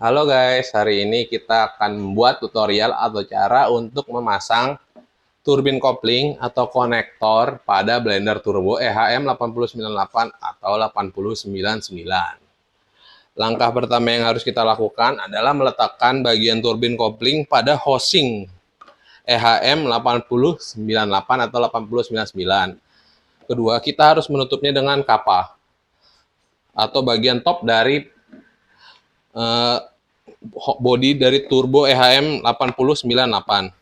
Halo guys, hari ini kita akan membuat tutorial atau cara untuk memasang turbin kopling atau konektor pada blender turbo EHM8098 atau 8099. Langkah pertama yang harus kita lakukan adalah meletakkan bagian turbin kopling pada housing EHM8098 atau 8099. Kedua, kita harus menutupnya dengan kapa atau bagian top dari bodi dari turbo EHM 8098.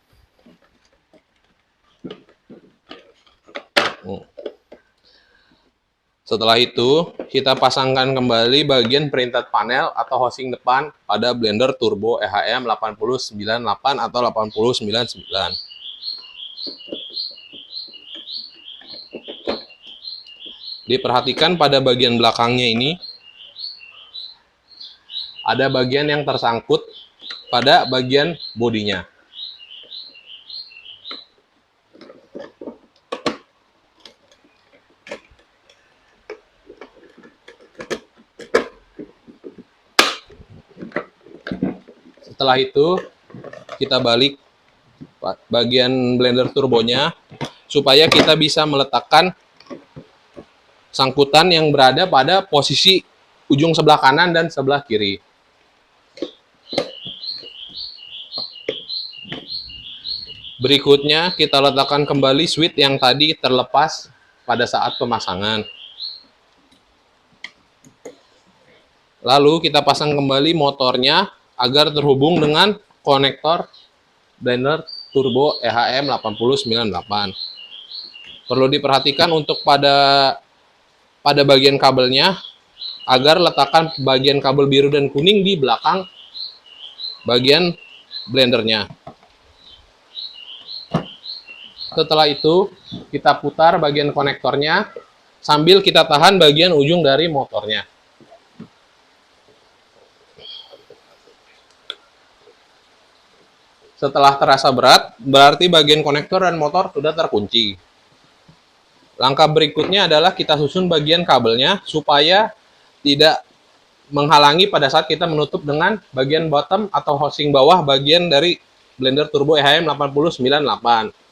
Setelah itu, kita pasangkan kembali bagian printed panel atau housing depan pada blender turbo EHM 8098 atau 8099. Diperhatikan pada bagian belakangnya ini, ada bagian yang tersangkut pada bagian bodinya. Setelah itu, kita balik bagian blender turbonya supaya kita bisa meletakkan sangkutan yang berada pada posisi ujung sebelah kanan dan sebelah kiri. Berikutnya, kita letakkan kembali switch yang tadi terlepas pada saat pemasangan. Lalu, kita pasang kembali motornya agar terhubung dengan konektor blender turbo EHM 8098. Perlu diperhatikan untuk pada bagian kabelnya, agar letakkan bagian kabel biru dan kuning di belakang bagian blendernya. Setelah itu, kita putar bagian konektornya sambil kita tahan bagian ujung dari motornya. Setelah terasa berat, berarti bagian konektor dan motor sudah terkunci. Langkah berikutnya adalah kita susun bagian kabelnya supaya tidak menghalangi pada saat kita menutup dengan bagian bottom atau housing bawah bagian dari blender turbo EHM 8098.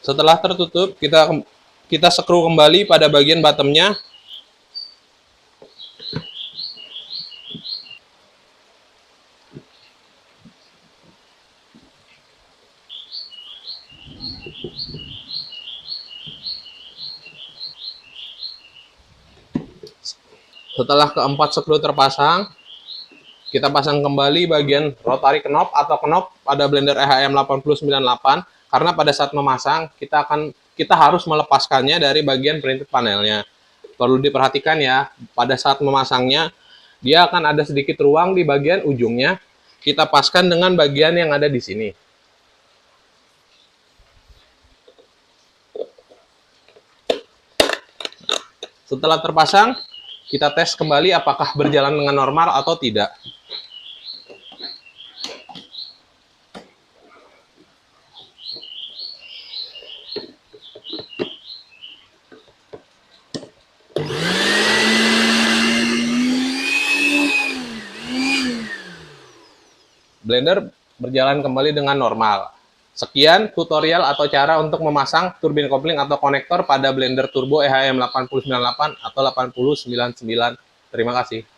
Setelah tertutup, kita skru kembali pada bagian bottomnya. Setelah keempat skru terpasang, kita pasang kembali bagian rotary knob atau knob pada blender EHM 8098. Karena pada saat memasang, kita harus melepaskannya dari bagian printed panelnya. Perlu diperhatikan ya, pada saat memasangnya, dia akan ada sedikit ruang di bagian ujungnya. Kita paskan dengan bagian yang ada di sini. Setelah terpasang, kita tes kembali apakah berjalan dengan normal atau tidak. Blender berjalan kembali dengan normal. Sekian tutorial atau cara untuk memasang turbin kopling atau konektor pada blender turbo EHM 8098 atau 8099. Terima kasih.